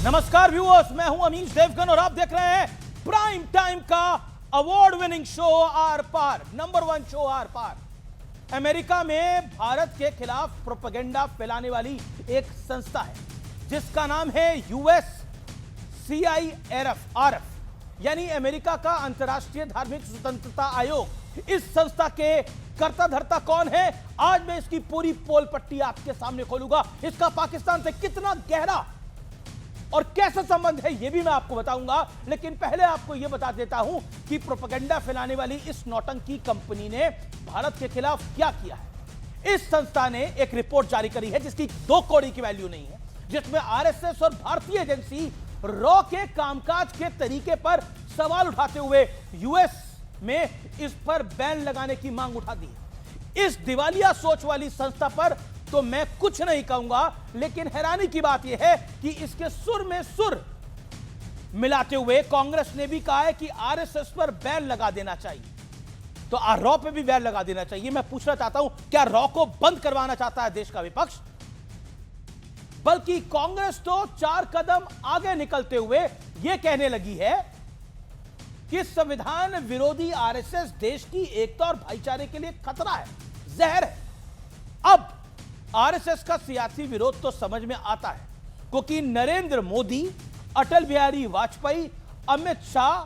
नमस्कार व्यूअर्स, मैं हूं अमीश देवगन और आप देख रहे हैं प्राइम टाइम का award winning show Aar Paar, number 1 show Aar Paar. America में भारत के खिलाफ प्रोपेगेंडा फैलाने वाली एक संस्था है जिसका नाम है यूएस CIRF, यानी अमेरिका का अंतर्राष्ट्रीय धार्मिक स्वतंत्रता आयोग। इस संस्था के कर्ता धर्ता कौन है, आज मैं इसकी पूरी पोल पट्टी आपके सामने खोलूंगा। इसका पाकिस्तान से कितना गहरा और कैसा संबंध है यह भी मैं आपको बताऊंगा, लेकिन पहले आपको यह बता देता हूं कि प्रोपेगेंडा फैलाने वाली इस नौटंकी कंपनी ने भारत के खिलाफ क्या किया है। इस संस्था ने एक रिपोर्ट जारी करी है जिसकी 2 कौड़ी की वैल्यू नहीं है, जिसमें आरएसएस और भारतीय एजेंसी रॉ के कामकाज के तरीके पर सवाल उठाते हुए यूएस में इस पर बैन लगाने की मांग उठा दी है। इस दिवालिया सोच वाली संस्था पर तो मैं कुछ नहीं कहूंगा, लेकिन हैरानी की बात यह है कि इसके सुर में सुर मिलाते हुए कांग्रेस ने भी कहा है कि आरएसएस पर बैन लगा देना चाहिए, तो रॉ पे भी बैन लगा देना चाहिए। मैं पूछना चाहता हूं, क्या रॉ को बंद करवाना चाहता है देश का विपक्ष? बल्कि कांग्रेस तो 4 कदम आगे निकलते हुए यह कहने लगी है कि संविधान विरोधी आरएसएस देश की एकता और भाईचारे के लिए खतरा है, जहर है। अब आरएसएस का सियासी विरोध तो समझ में आता है, क्योंकि नरेंद्र मोदी, अटल बिहारी वाजपेयी, अमित शाह,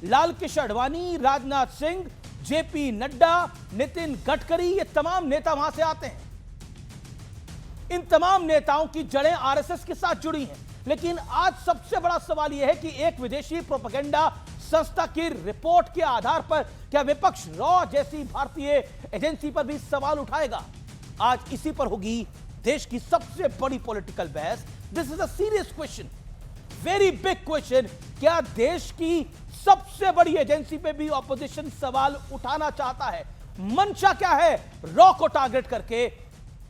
लाल कृष्ण आडवाणी, राजनाथ सिंह, जेपी नड्डा, नितिन गडकरी, ये तमाम नेता वहां से आते हैं। इन तमाम नेताओं की जड़ें आरएसएस के साथ जुड़ी हैं। लेकिन आज सबसे बड़ा सवाल यह है कि एक विदेशी प्रोपेगेंडा संस्था की रिपोर्ट के आधार पर क्या विपक्ष रॉ जैसी भारतीय एजेंसी पर भी सवाल उठाएगा? आज इसी पर होगी देश की सबसे बड़ी पॉलिटिकल बहस। This is a serious question, very big question. क्या देश की सबसे बड़ी एजेंसी पे भी ऑपोजिशन सवाल उठाना चाहता है? मंशा क्या है रॉ को टारगेट करके?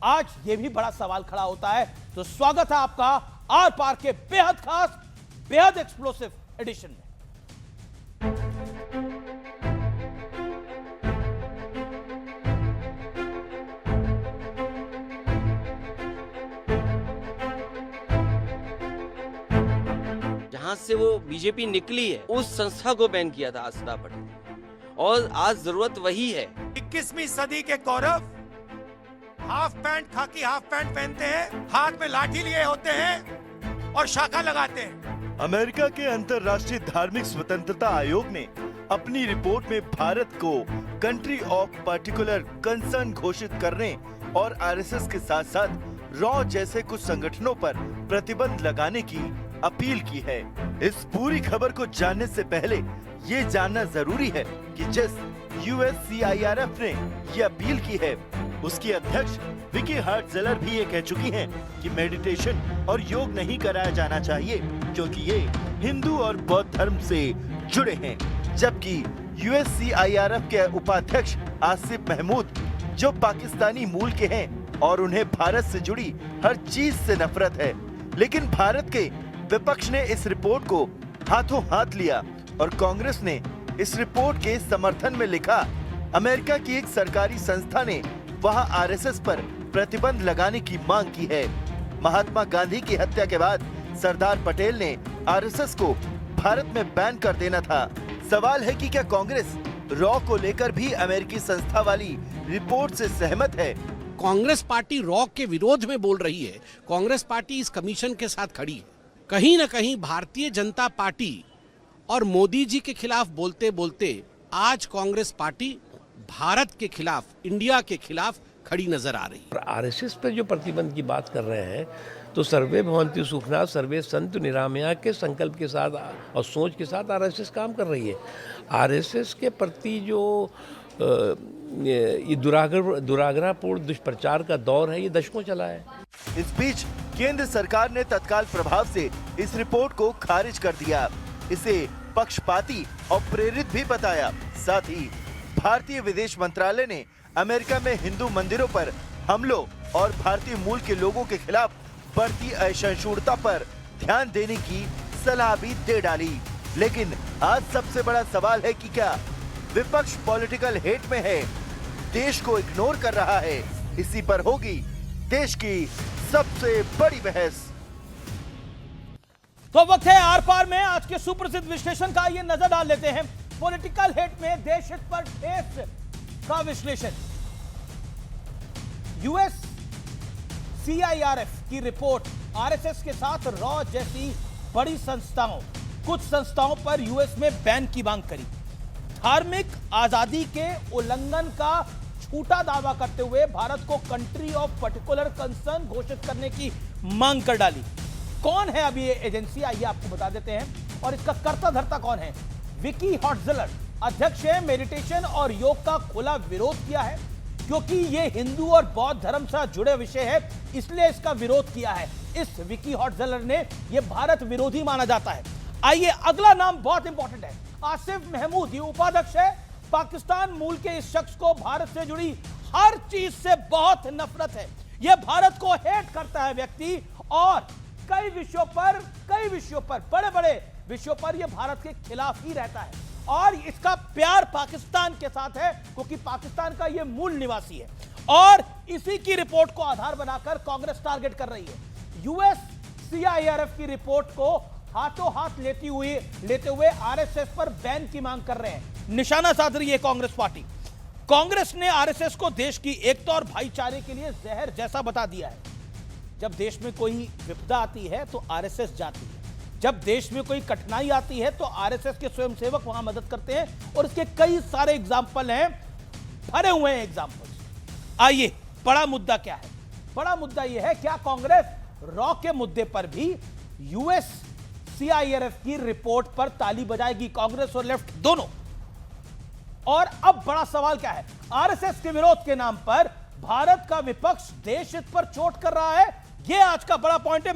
आज यह भी बड़ा सवाल खड़ा होता है। तो स्वागत है आपका आर पार के बेहद खास, बेहद एक्सप्लोसिव एडिशन में। जहां से वो बीजेपी निकली है उस संस्था को बैन किया था सरदार पटेल ने, और आज जरूरत वही है। 21वीं सदी के कौरव हाफ पैंट, खाकी हाफ पैंट पहनते हैं, हाथ में लाठी लिए होते हैं और शाखा लगाते हैं। अमेरिका के अंतर्राष्ट्रीय धार्मिक स्वतंत्रता आयोग ने अपनी रिपोर्ट में भारत को कंट्री ऑफ पर्टिकुलर कंसर्न घोषित करने और आरएसएस के साथ साथ रॉ जैसे कुछ संगठनों पर प्रतिबंध लगाने की अपील की है। इस पूरी खबर को जानने से पहले ये जानना जरूरी है कि जिस USCIRF ने ये अपील की है, उसकी अध्यक्ष विकी हार्टजेलर भी ये कह चुकी हैं कि मेडिटेशन और योग नहीं कराया जाना चाहिए क्योंकि ये हिंदू और बौद्ध धर्म से जुड़े हैं। जबकि USCIRF के उपाध्यक्ष आसिफ महमूद, जो पाकिस्तानी मूल के हैं और उन्हें भारत से जुड़ी हर चीज से नफरत है, लेकिन भारत के विपक्ष ने इस रिपोर्ट को हाथों हाथ लिया और कांग्रेस ने इस रिपोर्ट के समर्थन में लिखा, अमेरिका की एक सरकारी संस्था ने वहां आरएसएस पर प्रतिबंध लगाने की मांग की है। महात्मा गांधी की हत्या के बाद सरदार पटेल ने आरएसएस को भारत में बैन कर देना था। सवाल है कि क्या कांग्रेस रॉ को लेकर भी अमेरिकी संस्था वाली रिपोर्ट से सहमत है? कांग्रेस पार्टी रॉ के विरोध में बोल रही है। कांग्रेस पार्टी इस कमीशन के साथ खड़ी है। कहीं न कहीं भारतीय जनता पार्टी और मोदी जी के खिलाफ बोलते बोलते आज कांग्रेस पार्टी भारत के खिलाफ, इंडिया के खिलाफ खड़ी नजर आ रही है। आरएसएस पर जो प्रतिबंध की बात कर रहे हैं, तो सर्वे भवन्तु सुखिनः सर्वे सन्तु निरामया के संकल्प के साथ और सोच के साथ आरएसएस काम कर रही है। आरएसएस के प्रति जो ये दुराग्रहपूर्ण दुष्प्रचार का दौर है, ये दशकों चला है। इस बीच केंद्र सरकार ने तत्काल प्रभाव से इस रिपोर्ट को खारिज कर दिया। इसे पक्षपाती और प्रेरित भी बताया। साथ ही भारतीय विदेश मंत्रालय ने अमेरिका में हिंदू मंदिरों पर हमलों और भारतीय मूल के लोगों के खिलाफ बढ़ती असहिष्णुता पर ध्यान देने की सलाह भी दे डाली। लेकिन आज सबसे बड़ा सवाल है कि क्या विपक्ष पॉलिटिकल हेट में है, देश को इग्नोर कर रहा है? इसी पर होगी देश की सबसे बड़ी बहस। तो वक्त है आर पार में आज के सुप्रसिद्ध विश्लेषण का। ये नजर डाल लेते हैं पॉलिटिकल हिट में देश हित पर ठेस का विश्लेषण। यूएस सीआईआरएफ की रिपोर्ट आरएसएस के साथ रॉ जैसी बड़ी संस्थाओं, कुछ संस्थाओं पर यूएस में बैन की मांग करी। धार्मिक आजादी के उल्लंघन का झूठा दावा करते हुए भारत को कंट्री ऑफ पर्टिकुलर कंसर्न घोषित करने की मांग कर डाली। कौन है अभी ये एजेंसी, आइए आपको बता देते हैं। और इसका कर्ता धर्ता कौन है? विकी हॉटजलर अध्यक्ष है। मेडिटेशन और योग का खुला विरोध किया है, क्योंकि ये हिंदू और बौद्ध धर्म से जुड़े विषय है, इसलिए इसका विरोध किया है। इस विकी हॉटजलर ने ये भारत विरोधी माना जाता है। आइए अगला नाम बहुत इंपॉर्टेंट है, आसिफ महमूद। ये उपाध्यक्ष है। पाकिस्तान मूल के इस शख्स को भारत से जुड़ी हर चीज से बहुत नफरत है। यह भारत को हेट करता है व्यक्ति, और कई विषयों पर बड़े बड़े विषयों पर यह भारत के खिलाफ ही रहता है। और इसका प्यार पाकिस्तान के साथ है, क्योंकि पाकिस्तान का यह मूल निवासी है। और इसी की रिपोर्ट को आधार बनाकर कांग्रेस टारगेट कर रही है। यूएस सीआईआरएफ की रिपोर्ट को हाथों हाथ लेते हुए आरएसएस पर बैन की मांग कर रहे हैं। निशाना साध रही है कांग्रेस पार्टी। कांग्रेस ने आरएसएस को देश की एकता और भाईचारे के लिए जहर जैसा बता दिया है। जब देश में कोई विपदा आती है तो आरएसएस जाती है, जब देश में कोई कठिनाई आती है तो आरएसएस के स्वयंसेवक वहां मदद करते हैं। और इसके कई सारे एग्जाम्पल हैं, भरे हुए हैं एग्जाम्पल। आइए बड़ा मुद्दा क्या है? बड़ा मुद्दा यह है, क्या कांग्रेस रॉ के मुद्दे पर भी यूएस सीआईआरएफ की रिपोर्ट पर ताली बजाएगी, कांग्रेस और लेफ्ट दोनों? और अब बड़ा सवाल क्या है? आरएसएस के विरोध के नाम पर भारत का विपक्ष देश हित पर चोट कर रहा है। यह आज का बड़ा पॉइंट है।